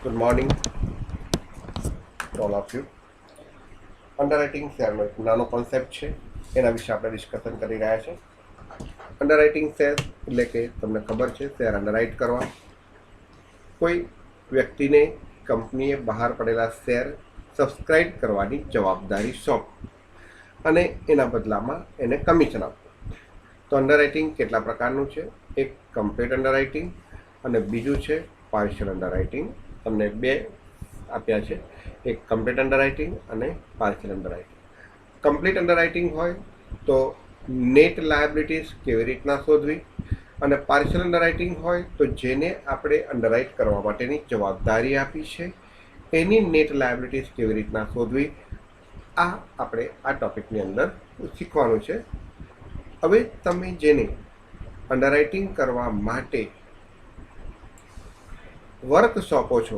Good morning to all of you. અંડરરાઇટિંગ શેરનો એક નાનો concept છે, એના વિશે આપણે ડિસ્કશન કરી રહ્યા છે. અંડરરાઇટિંગ શેર એટલે કે તમને ખબર છે, શેર અંડરરાઇટ કરવા. કોઈ વ્યક્તિને કંપનીએ બહાર પડેલા શેર સબસ્ક્રાઇબ કરવાની જવાબદારી સોંપ અને એના બદલામાં એને કમિશન આપવું. તો અંડરરાઇટિંગ કેટલા પ્રકારનું છે? એક કમ્પ્લીટ અંડરરાઇટિંગ અને બીજું છે પાર્શિયલ અંડરરાઇટિંગ. તમને બે આપ્યા છે, એક કમ્પ્લીટ અંડરરાઇટિંગ અને પાર્શિયલ અંડરરાઇટિંગ. કમ્પ્લીટ અંડરરાઇટિંગ હોય તો નેટ લાયબિલિટીઝ કેવી રીતના શોધવી, અને પાર્શિયલ અંડરરાઇટિંગ હોય તો જેને આપણે અંડરરાઇટ કરવા માટેની જવાબદારી આપી છે એની નેટ લાયબિલિટીઝ કેવી રીતના શોધવી, આ આપણે આ ટોપિકની અંદર શીખવાનું છે. હવે તમે જેને અંડરરાઇટિંગ કરવા માટે વર્ક સોંપો છો,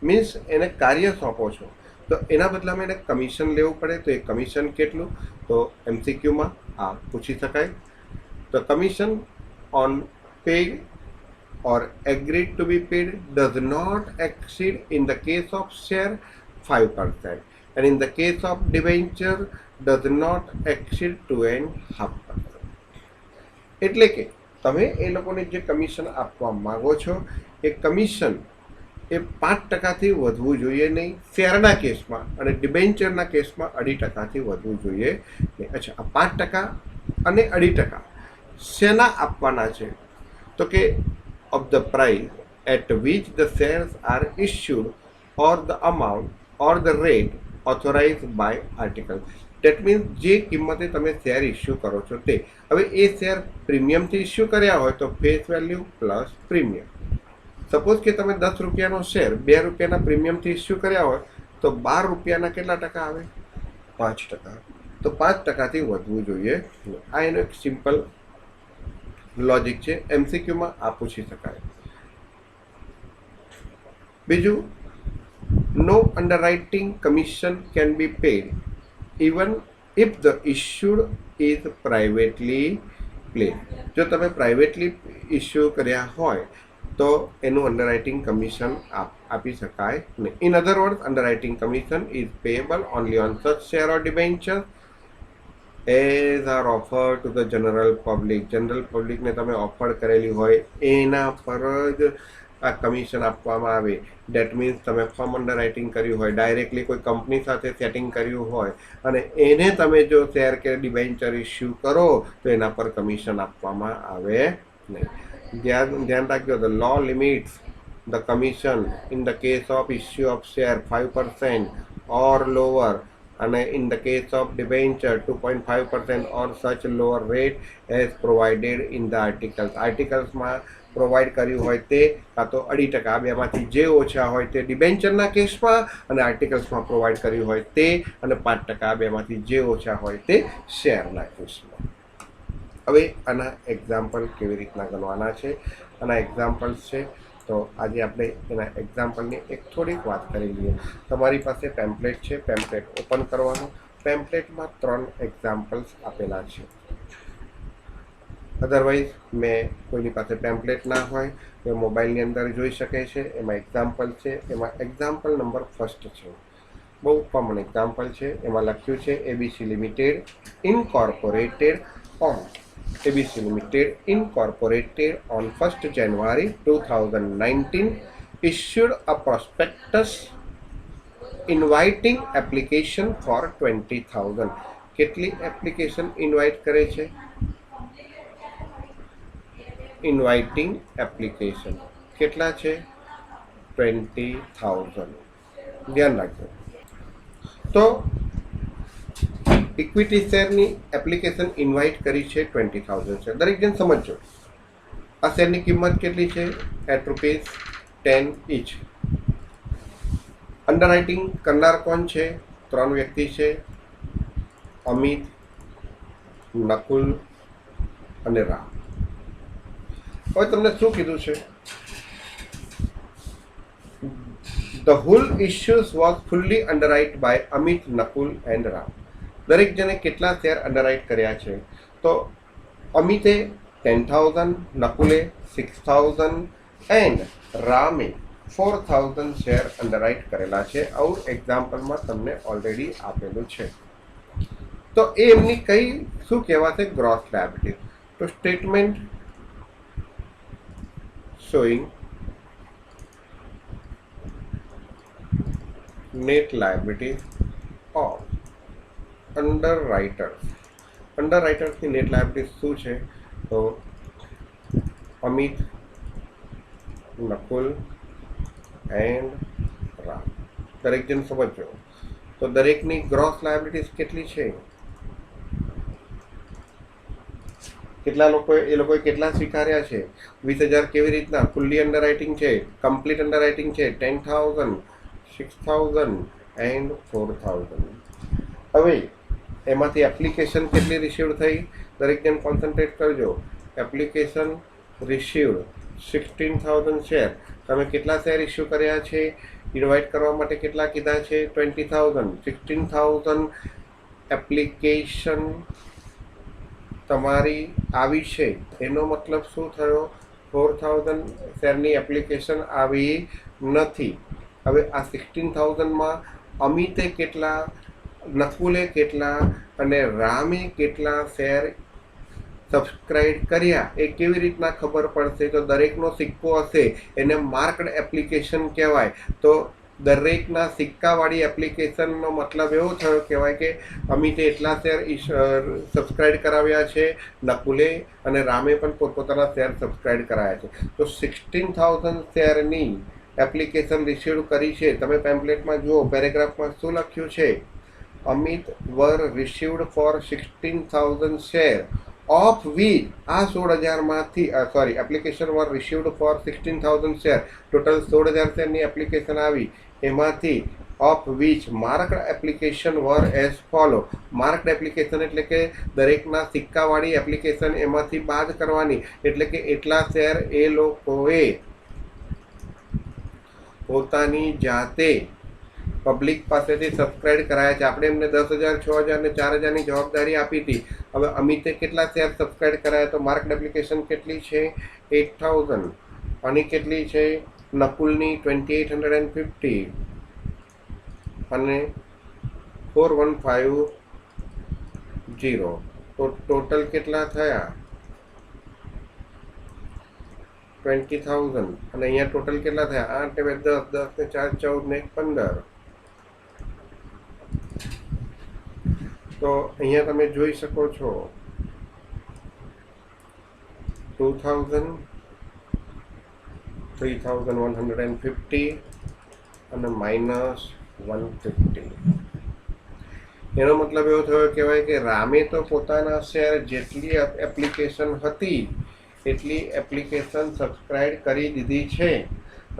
મીન્સ એને કાર્ય સોંપો છો, તો એના બદલામાં એને કમિશન લેવું પડે. તો એ કમિશન કેટલું? તો MCQમાં આ પૂછી શકાય. તો commission on paid or agreed to be paid does not exceed in the case of share 5% and in the case of debenture does not exceed 2.5%. એટલે કે તમે એ લોકોને જે કમિશન આપવા માંગો છો એ કમિશન એ 5%થી વધવું જોઈએ નહીં શેરના કેસમાં, અને ડિબેન્ચરના કેસમાં 2.5%થી વધવું જોઈએ નહીં. અચ્છા, આ 5% અને 2% શેના આપવાના છે? તો કે of the price at which the shares are issued or the amount or the rate authorized by article. That means જે કિંમતે તમે શેર ઇસ્યુ કરો છો તે. હવે એ શેર પ્રીમિયમથી ઇસ્યુ કર્યા હોય તો face value plus premium. Suppose કે તમે 10 રૂપિયાનો શેર 2 રૂપિયાના પ્રીમિયમથી ઇસ્યુ કર્યા હોય તો 12 રૂપિયાના કેટલા ટકા આવે? 5%. તો 5%થી વધવું જોઈએ. આ એનો એક સિમ્પલ લોજિક છે. MCQમાં આ પૂછી શકાય. બીજું, no underwriting commission can be paid even if the issued is privately placed. જો તમે પ્રાઇવેટલી ઇસ્યુ કર્યા હોય તો એનું અંડરરાઇટિંગ કમિશન આપી શકાય નહીં. In other word, underwriting commission is payable only on such share or debenture as are offer to the general public. General પબ્લિકને તમે ઓફર કરેલી હોય એના પર જ આ કમિશન આપવામાં આવે. ડેટ મીન્સ તમે ફર્મ અંડરરાઇટિંગ કર્યું હોય, ડાયરેક્ટલી કોઈ કંપની સાથે સેટિંગ કર્યું હોય અને એને તમે જો શેર કે ડિબેન્ચર ઇસ્યુ કરો તો એના પર કમિશન આપવામાં આવે નહીં. ધ્યાન રાખજો, the low limits the commission in the case of issue of share 5% or lower, અને in the case of debenture 2.5% or such lower rate as provided in the articles. આર્ટિકલ્સમાં પ્રોવાઈડ કર્યું હોય તે, કાં તો 2%, આ બેમાંથી જે ઓછા હોય તે ડિબેન્ચરના કેસમાં, અને આર્ટિકલ્સમાં પ્રોવાઈડ કર્યું હોય તે, અને 5% આ બેમાંથી જે ઓછા હોય તે શેરના કેસમાં. હવે આના એક્ઝામ્પલ કેવી રીતના ગણવાના છે? આના એક્ઝામ્પલ્સ છે, તો આજે આપણે એના એક્ઝામ્પલની એક થોડીક વાત કરી લઈએ. તમારી પાસે પેમ્પલેટ છે, પેમ્પલેટ ઓપન કરવાનું. પેમ્પલેટમાં 3 એક્ઝામ્પલ્સ આપેલા છે. અધરવાઇઝ મેં કોઈની પાસે પેમ્પલેટ ના હોય તો મોબાઈલની અંદર જોઈ શકે છે. એમાં એક્ઝામ્પલ છે, એમાં એક્ઝામ્પલ નંબર ફર્સ્ટ છે, બહુ કોમન એક્ઝામ્પલ છે. એમાં લખ્યું છે ABC limited incorporated on ABC Limited Incorporated on 1st January 2019 issued a prospectus inviting application for 20,000. કેટલી એપ્લિકેશન ઇન્વાઇટ કરે છે? ઇન્વાઇટિંગ એપ્લિકેશન કેટલા છે? 20,000. ધ્યાન રાખજો. તો ઇક્વિટી શેરની એપ્લિકેશન ઇન્વાઇટ કરી છે 20,000 છે. દરેક જણ સમજો, આ શેરની કિંમત કેટલી છે? ₹10 each. અંડરરાઇટિંગ કરનાર કોણ છે? 3 વ્યક્તિ છે, અમિત, નકુલ અને રામ. હવે તમને શું કીધું છે? The whole issues was fully underwritten by Amit, Nakul and Ram. દરેક જણે કેટલા શેર અંડરરાઇટ કર્યા છે? તો અમિતે 10,000, નકુલે 6,000 એન્ડ રામે 4000 શેર અંડરરાઇટ કરેલા છે. આવું એક્ઝામ્પલમાં તમને ઓલરેડી આપેલું છે. તો એ એમની કઈ શું કહેવાશે? Gross liability. તો statement showing net liability of underwriters. અંડરરાઇટર્સની નેટ લાયબિલિટી શું છે? તો અમિત, નકુલ એન્ડ રામ, દરેક જણ સમજો. તો દરેકની ગ્રોસ લાયબિલિટીઝ કેટલી છે? કેટલા લોકોએ કેટલા સ્વીકાર્યા છે? 20,000 કેવી રીતના? ફુલ્લી અંડરરાઇટિંગ છે, કમ્પ્લીટ અંડરરાઇટિંગ છે, 10,000, 6,000 એન્ડ 4,000. હવે એમાંથી એપ્લિકેશન કેટલી રિસીવડ થઈ? દરેક જણ કોન્સન્ટ્રેટ કરજો. Application received 16,000 share. તમે કેટલા શેર ઇસ્યુ કર્યા છે? ઇન્વાઇટ કરવા માટે કેટલા કીધા છે? 20,000. 16,000 એપ્લિકેશન તમારી આવી છે, એનો મતલબ શું થયો? 4,000 શેરની એપ્લિકેશન આવી નથી. હવે આ 16,000માં અમિતે કેટલા, નકુલે કેટલા અને રામે કેટલા શેર સબસ્ક્રાઇબ કર્યા એ કેવી રીતના ખબર પડશે? તો દરેકનો સિક્કો હશે, એને માર્કડ એપ્લિકેશન કહેવાય. તો દરેકના સિક્કાવાળી એપ્લિકેશનનો મતલબ એવો થયો કહેવાય કે અમિતે એટલા શેર સબસ્ક્રાઇબ કરાવ્યા છે, નકુલે અને રામે પણ પોતપોતાના શેર સબસ્ક્રાઇબ કરાવ્યા છે. તો 16,000 શેરની એપ્લિકેશન રિસીવ કરી છે. તમે પેમ્પલેટમાં જુઓ, પેરેગ્રાફમાં શું લખ્યું છે? અમિત were received for 16,000 share of V. આ 16,000માંથી application were received for 16,000 share. Total 16,000 શેરની એપ્લિકેશન આવી, એમાંથી of which marked application were as follow. Marked application એટલે કે દરેકના સિક્કાવાળી એપ્લિકેશન એમાંથી બાદ કરવાની. એટલે કે એટલા શેર એ લોકોએ પોતાની જાતે પબ્લિક પાસેથી સબસ્ક્રાઇબ કરાયા છે. આપણે એમને 10,000, 6,000 ને 4,000ની જવાબદારી આપી હતી. હવે અમિતે કેટલા શેર સબસ્ક્રાઇબ કરાયા? તો માર્કડ એપ્લિકેશન કેટલી છે? 8,000. અને કેટલી છે? નકુલની 2,850 અને 4,150. તો ટોટલ કેટલા થયા? 20,000. અને અહીંયા ટોટલ કેટલા થયા? 8 ને 10, 10 ને 4, 14 ને 15. તો અહીંયા તમે જોઈ શકો છો 2,000, 3,150 અને -150. એનો મતલબ એવો થયો કહેવાય કે રામે તો પોતાના શેર જેટલી એપ્લિકેશન હતી એટલી એપ્લિકેશન સબસ્ક્રાઇબ કરી દીધી છે.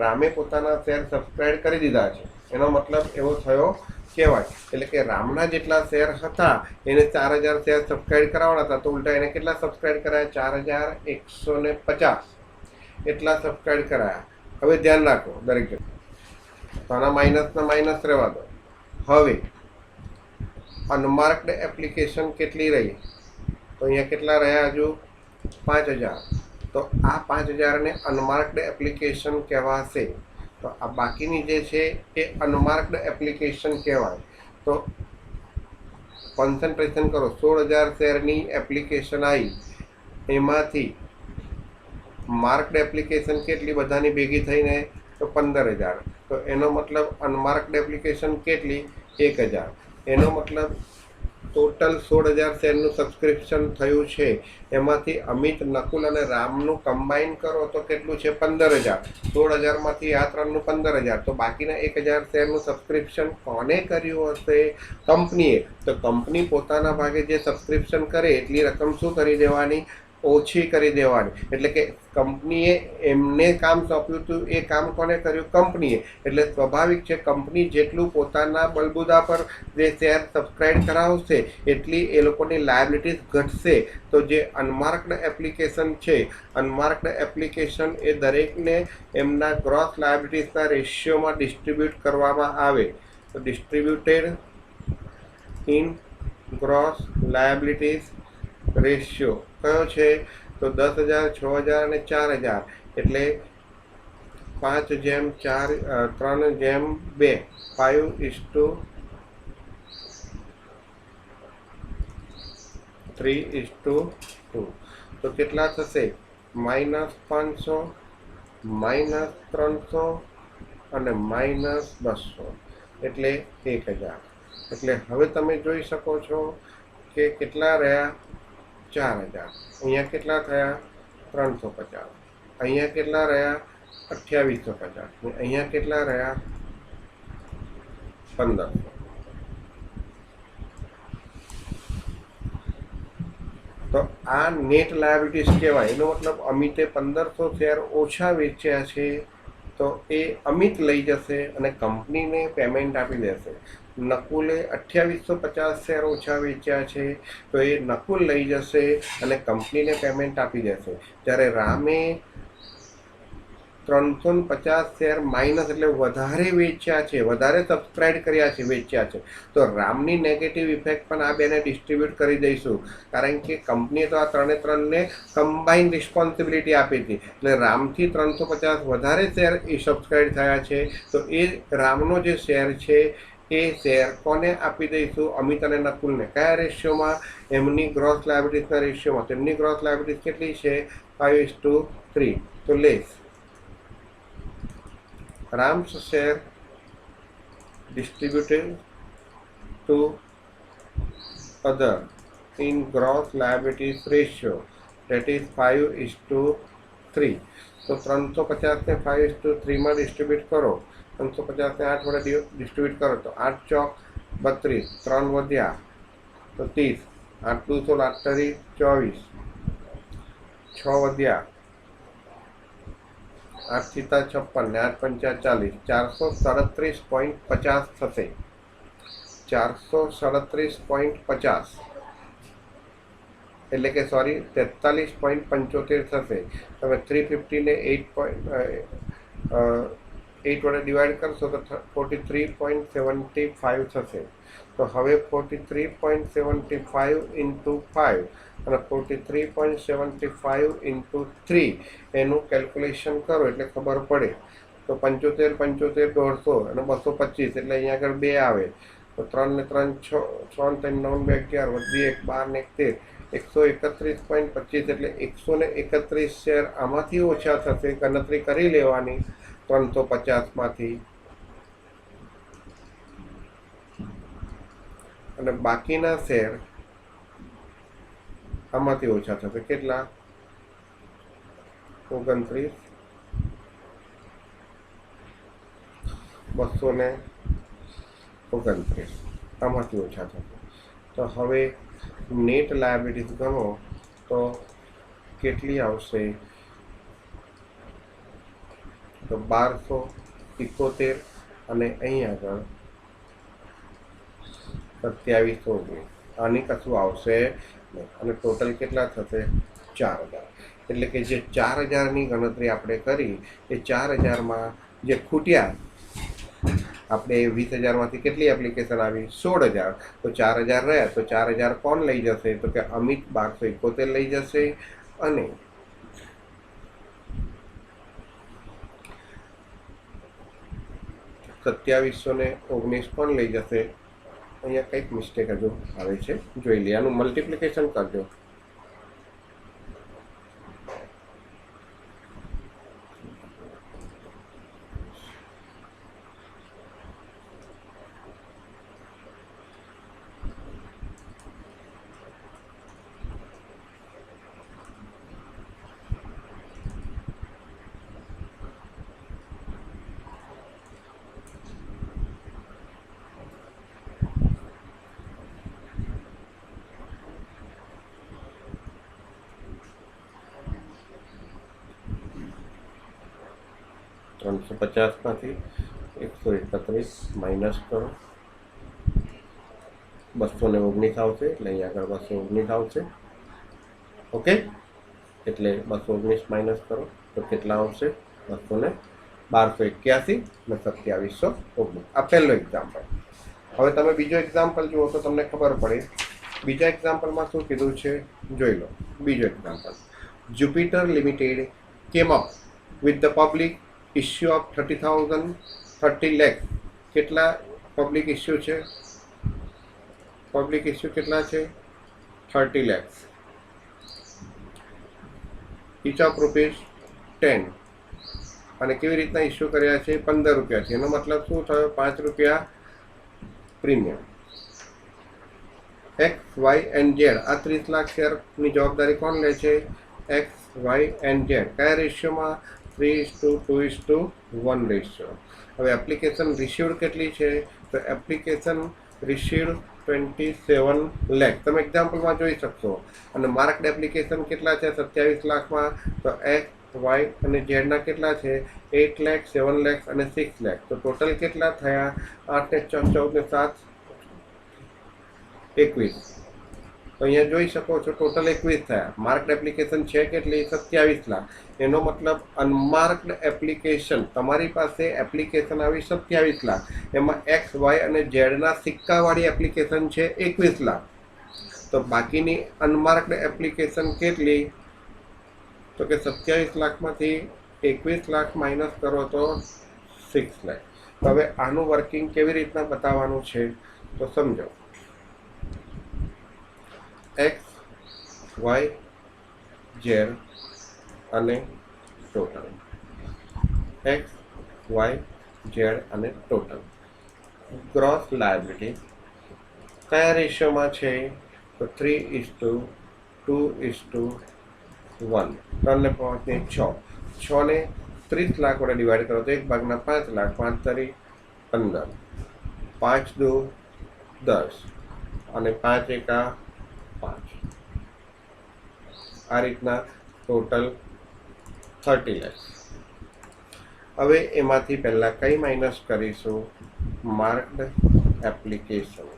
રામે પોતાના શેર સબસ્ક્રાઇબ કરી દીધા છે, એનો મતલબ એવો થયો કહેવાય. એટલે કે રામના જેટલા શેર હતા એને 4,000 શેર સબસ્ક્રાઇબ કરાવવાના હતા, તો ઉલટા એને કેટલા સબસ્ક્રાઇબ કરાયા? 4,150 એટલા સબસ્ક્રાઇબ કરાયા. હવે ધ્યાન રાખો દરેક જણ, તો આના માઇનસ રહેવા દો. હવે અનમાર્કડ એપ્લિકેશન કેટલી રહી? તો અહીંયા કેટલા રહ્યા? હજુ 5,000. તો આ 5,000ને અનમાર્કડ એપ્લિકેશન કહેવાશે. તો આ બાકીની જે છે એ અનમાર્કડ એપ્લિકેશન કહેવાય. તો કોન્સન્ટ્રેશન કરો. 16,000 શેરની એપ્લિકેશન આવી, એમાંથી માર્કડ એપ્લિકેશન કેટલી બધાની ભેગી થઈને? તો 15,000. તો એનો મતલબ અનમાર્કડ એપ્લિકેશન કેટલી? 1,000. એનો મતલબ ટોટલ 16,000 શેરનું સબસ્ક્રિપ્શન થયું છે, એમાંથી અમિત, નકુલ અને રામનું કમ્બાઈન કરો તો કેટલું છે? 15,000. 16,000માંથી આ ત્રણનું 15,000. તો બાકીના 1,000 શેરનું સબસ્ક્રિપ્શન કોને કર્યું હશે? કંપનીએ. તો કંપની પોતાના ભાગે જે સબસ્ક્રિપ્શન કરે એટલી રકમ શું કરી દેવાની? ઓછી કરી દેવાની. એટલે કે કંપનીએ એમને કામ સોંપ્યું હતું, એ કામ કોને કર્યું? કંપનીએ. એટલે સ્વાભાવિક છે કંપની જેટલું પોતાના બલબૂદા પર જે શેર સબસ્ક્રાઇબ કરાવશે એટલી એ લોકોની લાયબિલિટીઝ ઘટશે. તો જે અનમાર્કડ એપ્લિકેશન છે, અનમાર્કડ એપ્લિકેશન એ દરેકને એમના ગ્રોસ લાયબિલિટીઝના રેશિયોમાં ડિસ્ટ્રીબ્યુટ કરવામાં આવે. તો distributed in gross liabilities ratio કયો છે? તો 10,000, 6,000 અને 4,000. એટલે 5:4 3:2 5:3:2 તો કેટલા થશે? -500 -300 અને -200 એટલે 1000. એટલે હવે તમે જોઈ શકો છો કે કેટલા રહ્યા? 4000. અહીંયા કેટલા થયા? 350. અહીંયા કેટલા રહ્યા? 2850. અહીંયા કેટલા રહ્યા? 1500. તો આ નેટ લાયબિલિટીઝ કહેવાય. એનો મતલબ અમિતે 1500 શેર ઓછા વેચ્યા છે તો એ અમિત લઈ જશે અને કંપનીને પેમેન્ટ આપી દેશે. નકુલે 2850 શેર ઓછા વેચ્યા છે તો એ નકુલ લઈ જશે અને કંપનીને પેમેન્ટ આપી દેશે. જ્યારે રામે 350 શેર માઇનસ એટલે વધારે વેચ્યા છે, વધારે સબસ્ક્રાઇબ કર્યા છે, વેચ્યા છે, તો રામની નેગેટિવ ઇફેક્ટ પણ આ બેને ડિસ્ટ્રીબ્યુટ કરી દઈશું. કારણ કે કંપનીએ તો આ 3ને કમ્બાઇન રિસ્પોન્સિબિલિટી આપી હતી. એટલે રામથી 350 વધારે શેર એ સબસ્ક્રાઇબ થયા છે તો એ રામનો જે શેર છે એ શેર કોને આપી દઈશું? અમિત અને નકુલને. કયા રેશિયોમાં? એમની ગ્રોસ લાયબિલિટીઝના રેશિયોમાં. તેમની ગ્રોસ લાયબિલિટીઝ કેટલી છે? 5:3. તો less Ram's share distributed to other in gross liabilities ratio, that is 5:3. તો 350 ને 5:3 માં ડિસ્ટ્રીબ્યુટ કરો. 350 ને 8 વડે ડિસ્ટ્રીબ્યુટ કરો તો 8 ચોક 32, 3 વધ્યા તો 30, 8 દુ 16, 8 તરી 24, 6 વધ્યા 8 થીતા 56 ને 8 પંચા 40, 437.50 થશે. 437.50 એટલે કે સોરી 43.75 થશે. તમે 350 ને 8 વડે ડિવાઈડ કરશો તો 43.75 થશે. તો હવે 43.75 ઇન્ટુ 5 અને 43.75 ઇન્ટુ 3 એનું કેલ્ક્યુલેશન કરો એટલે ખબર પડે. તો 75 75 150 અને 225 એટલે અહીંયા આગળ 2 આવે. તો 3 ને 3 6, 6 ને 3 9 2 11 વધી 1 12 ને 1 13, 131.25 એટલે 131 શેર આમાંથી ઓછા થશે. ગણતરી કરી લેવાની 350 માંથી અને બાકીના શેર આમાંથી ઓછા થશે. કેટલા? 29, 229 આમાંથી ઓછા થશે. તો હવે નેટ લાયબિલિટીઝ ગણો તો કેટલી આવશે? તો 1271 અને અહીં આગળ 2719. આની કશું આવશે નહીં. અને ટોટલ કેટલા થશે? 4000. એટલે કે જે 4000ની ગણતરી આપણે કરી એ 4000માં જે ખૂટ્યા, આપણે 20000માંથી કેટલી એપ્લિકેશન આવી? 16000. તો 4000 રહ્યા તો 4000 કોણ લઈ જશે? તો કે અમિત 1271 લઈ જશે. અને 2719 કોણ લઈ જશે? અહીંયા કંઈક મિસ્ટેક હજુ આવે છે, જોઈ લે. આનું મલ્ટિપ્લિકેશન કરજો. $350માંથી 131 માઇનસ કરો. 219 આવશે. એટલે અહીંયા આગળ 219 આવશે. ઓકે, એટલે 219 માઇનસ કરો તો કેટલા આવશે? 1281 અને 2719. આ પહેલો એક્ઝામ્પલ. હવે તમે બીજો એક્ઝામ્પલ જુઓ તો તમને ખબર પડે. બીજા એક્ઝામ્પલમાં શું કીધું છે જોઈ લો. બીજો example, Jupiter Limited came up with the public issue of 30,000 30 lakh કેટલા પબ્લિક ઇસ્યુ છે? પબ્લિક ઇસ્યુ કેટલા છે? 30 lakhs. each of rupees 10 અને કેવી રીતના ઇસ્યુ કર્યા છે? 15 રૂપિયાથી. એનો મતલબ શું થયો? 5 રૂપિયા premium. X Y and Z આ 30 લાખ શેરની જવાબદારી કોણ લે છે? X Y and Z. કયા રેશિયોમાં? 3:2:1 રેશિયો. હવે એપ્લિકેશન રિસીવ્ડ કેટલી છે? તો એપ્લિકેશન રિસીવ્ડ 27 લાખ. તમે એક્ઝામ્પલમાં જોઈ શકશો. અને માર્કડ એપ્લિકેશન કેટલા છે? 27 લાખમાં. તો એક્સ વાય અને ઝેડના કેટલા છે? 8 લાખ, 7 લાખ અને 6 લાખ. તો ટોટલ કેટલા થયા? 8 ને 14 ને 7 21. તો અહીંયા જોઈ શકો છો ટોટલ 21 થયા. માર્કડ એપ્લિકેશન છે કેટલી? 27 લાખ. એનો મતલબ અનમાર્કડ એપ્લિકેશન, તમારી પાસે એપ્લિકેશન આવી 27 લાખ, એમાં એક્સ વાય અને ઝેડના સિક્કાવાળી એપ્લિકેશન છે 21 લાખ. તો બાકીની અનમાર્કડ એપ્લિકેશન કેટલી? તો કે 27 લાખમાંથી 21 લાખ માઇનસ કરો તો 6 લાખ. હવે આનું વર્કિંગ કેવી રીતના બતાવવાનું છે તો સમજો. એક્સ વાય ઝેડ અને ટોટલ. એક્સ વાય ઝેડ અને ટોટલ. ગ્રોસ લાયબિલિટી કયા રેશિયોમાં છે? તો 3:2:1. 3 ને 5 ને 6. 6 ને 30 લાખ વડે ડિવાઈડ કરો તો 1/5 લાખ. 5 તારી 15. 5 દુ 10 અને 5 એકા 5. આ રીતના ટોટલ 30 લાખ. હવે એમાંથી પહેલાં કઈ માઇનસ કરીશું? Marked application.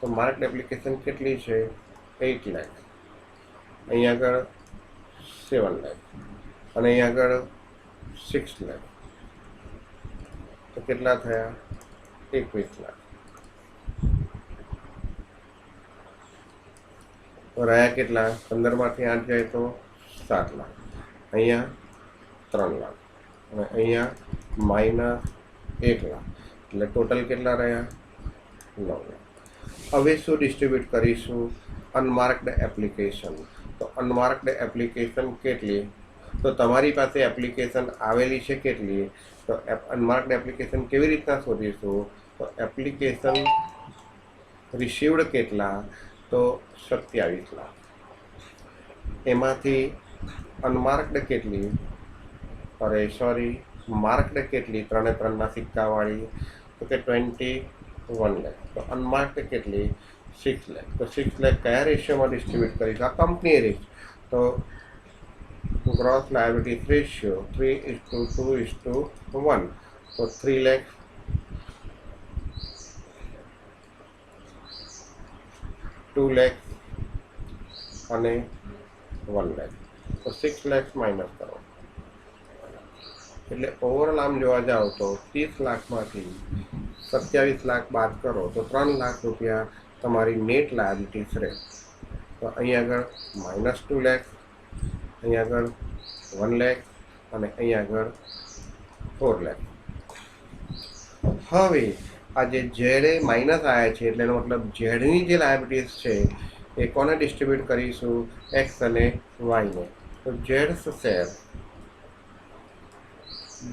તો માર્કડ એપ્લિકેશન કેટલી છે? 8 લાખ. અહીંયા આગળ 7 લાખ અને અહીંયા આગળ 6 લાખ. તો કેટલા થયા? 21 લાખ. રહ્યા કેટલા? 15માંથી 8 જાય તો 7 લાખ. અહીંયા 3 લાખ અને અહીંયા -1 લાખ. એટલે ટોટલ કેટલા રહ્યા? 9 લાખ. હવે શું ડિસ્ટ્રીબ્યુટ કરીશું? અનમાર્કડ એપ્લિકેશન. તો અનમાર્કડ એપ્લિકેશન કેટલી? તો તમારી પાસે એપ્લિકેશન આવેલી છે કેટલી? તો અનમાર્કડ એપ્લિકેશન કેવી રીતના શોધીશું? તો એપ્લિકેશન રિસીવ્ડ કેટલા? તો 27 લાખ. એમાંથી અનમાર્કડ કેટલી? માર્કડ કેટલી? 3 ને 3 ના સિક્કાવાળી? તો કે 21 લાખ. તો અનમાર્કડ કેટલી? 6 લાખ. તો 6 લાખ કયા રેશિયોમાં ડિસ્ટ્રીબ્યુટ કરીશું? આ કંપની રેશિયો. તો ગ્રોસ લાયબિલિટી રેશિયો 3:2:1. તો 3 લાખ 2 લાખ અને 1 લાખ. તો 6 લાખ માઇનસ કરો. એટલે ઓવરઓલ આમ જોવા જાઓ તો 30 લાખમાંથી 27 લાખ બાદ કરો તો 3 લાખ રૂપિયા તમારી નેટ લાયબિલિટીઝ રહે. તો અહીંયા આગળ -2 લાખ, અહીંયા આગળ 1 લાખ અને અહીંયા આગળ 4 લાખ. હવે આ જે ઝેડે માઇનસ આવ્યા છે એટલે એનો મતલબ ઝેડની જે લાયબિલિટીઝ છે એ કોને ડિસ્ટ્રીબ્યુટ કરીશું? એક્સ અને વાયને. તો Z share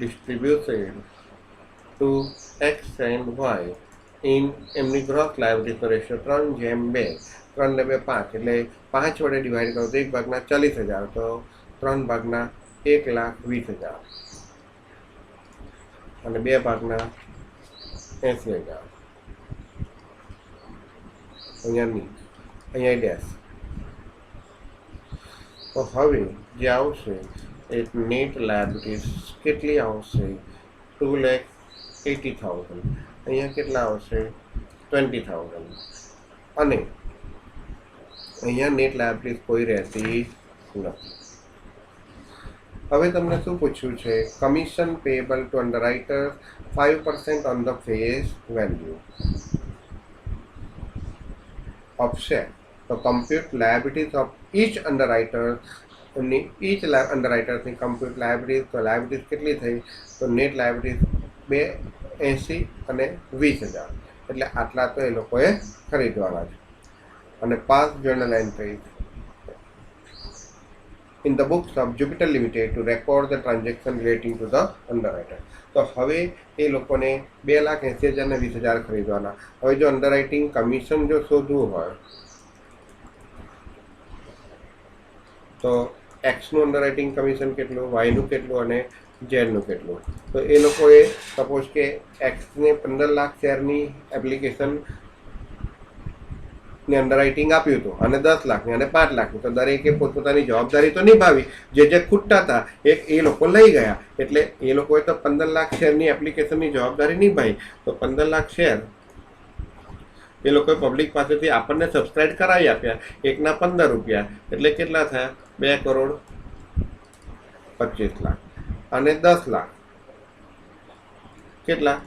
distributed to x and y in એમની ગ્રોસ લાયબિલિટી રેશિયો 3:2. 3 ને 2 5 એટલે 5 વડે ડિવાઈડ કરો તો 1/40,000. તો 3/1,20,000 અને 2/80,000. અહીંયા ડેશ. તો હવે જે આવશે એ નેટ લાયબિલિટીઝ કેટલી આવશે? 2,80,000. અહીંયા કેટલા આવશે? 20,000. અને અહીંયા નેટ લાયબિલિટીઝ કોઈ રહેતી નથી. હવે તમને શું પૂછ્યું છે? Commission payable to underwriter 5% on the face value of share. So compute liabilities of each underwriter એમની ઈચ અંડરરાઇટર્સની કમ્પ્યુટ લાયબિલિટીઝ, તો લાયબિલિટીઝ કેટલી થઈ? તો નેટ લાયબિલિટીઝ 280 અને 20,000, એટલે આટલા તો એ લોકોએ ખરીદવાના છે. અને pass journal entry in the books of Jupiter Limited to record the transaction relating to the underwriter. તો હવે એ લોકોને 2,80,000 ને 20,000 ખરીદવાના. હવે જો અંડરરાઇટિંગ કમિશન જો શોધવું હોય તો એક્સનું અંડરરાઇટિંગ કમિશન કેટલું, વાયનું કેટલું અને ઝેડનું કેટલું. તો એ લોકોએ સપોઝ કે એક્સને 15 લાખ શેરની એપ્લિકેશન ને અંડરરાઇટિંગ આપ્યું હતું અને 10 લાખની અને 5 લાખની, તો દરેકે પોતપોતાની જવાબદારી તો નિભાવી. જે ખૂટતા હતા એ લોકો લઈ ગયા, એટલે એ લોકોએ તો 15 લાખ શેરની એપ્લિકેશનની જવાબદારી નિભાવી. તો 15 લાખ શેર એ લોકોએ પબ્લિક પાસેથી આપણને સબસ્ક્રાઇબ કરાવી આપ્યા, એકના 15 રૂપિયા, એટલે કેટલા થયા? 2,25,00,000 અને 10 લાખ કેટલા?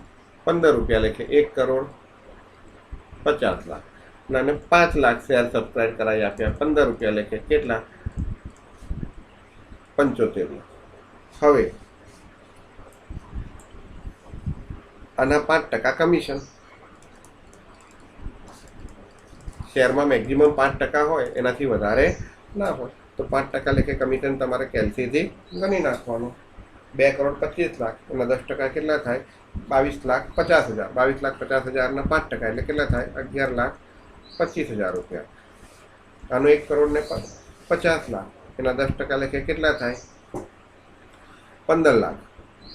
15 રૂપિયા લેખે 1,50,00,000 અને 5 લાખ શેર સબસ્ક્રાઇબ કરાવી આપ્યા 15 રૂપિયા લેખે, કેટલા? 75 લાખ. હવે આના 5% કમિશન. શેરમાં મેક્સિમમ 5% હોય, એનાથી વધારે ના હોય. તો 5% લેખે કમિશન તમારે કેલ્સીથી ગણી નાખવાનું. 2,25,00,000 એના 10% કેટલા થાય? 22,50,000. 22,50,000 5% એટલે કેટલા થાય? 11,25,000 રૂપિયા. આનો 1 કરોડ ને 50 લાખ, એના 10% લેખે કેટલા થાય? 15 લાખ.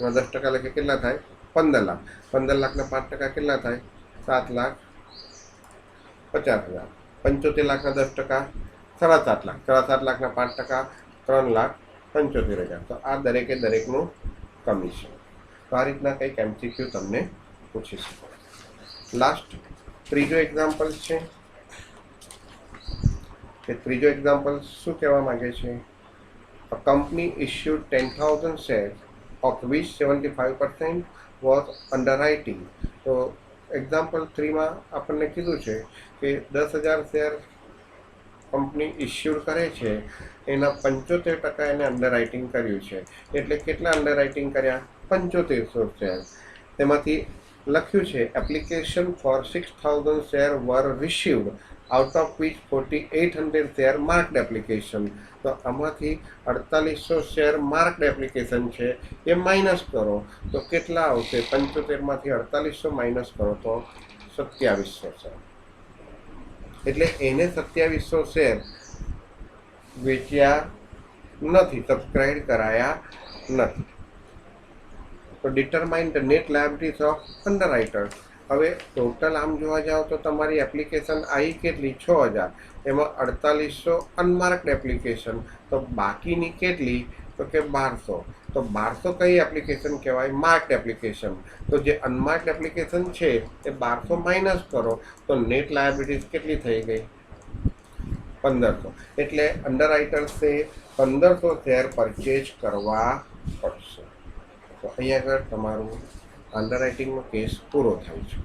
એના 10% લેખે કેટલા થાય? 15 લાખ. 15 લાખના 5% કેટલા થાય? 7,50,000. 75 લાખના 10% 7.5 લાખ. 7.5 લાખના 5% 3,75,000. તો આ દરેકનું કમિશન. તો આ રીતના કંઈક MCQ તમને પૂછી શકો. લાસ્ટ ત્રીજો એક્ઝામ્પલ છે. કે ત્રીજો એક્ઝામ્પલ શું કહેવા માંગે છે? A company issued 10,000 shares of which 75% was underwriting. તો એક્ઝામ્પલ 3માં આપણને કીધું છે કે 10,000 શેર કંપની ઇસ્યુડ કરે છે, એના 75% એને અંડરરાઇટિંગ કર્યું છે. એટલે કેટલા અંડરરાઇટિંગ કર્યા? 7500 શેર. તેમાંથી લખ્યું છે application for 6,000 share were received, out of which 4,800 share marked application. તો આમાંથી 4,800 શેર માર્કડ એપ્લિકેશન છે, એ માઇનસ કરો તો કેટલા આવશે? 75માંથી 4,800 માઇનસ કરો તો 2,700 શેર. એટલે એને 2,700 શેર વેચ્યા નથી, સબસ્ક્રાઇબ કરાયા નથી. તો determine the net liabilities of underwriters. હવે ટોટલ આમ જોવા જાઓ તો તમારી એપ્લિકેશન આવી કેટલી? 6,000. એમાં 4,800 અનમાર્કડ એપ્લિકેશન. તો બાકીની કેટલી? તો કે 1,200. તો 1,200 કઈ એપ્લિકેશન કહેવાય? Marked application. તો જે અનમાર્કડ એપ્લિકેશન છે એ 1,200 માઇનસ કરો તો નેટ લાયબિલિટીઝ કેટલી થઈ ગઈ? 1,500. એટલે અંડરરાઇટર્સે 1,500 શેર પરચેજ કરવા પડશે. તો અહીંયા આગળ તમારું અંડરરાઇટિંગનો કેસ પૂરો થાય છે.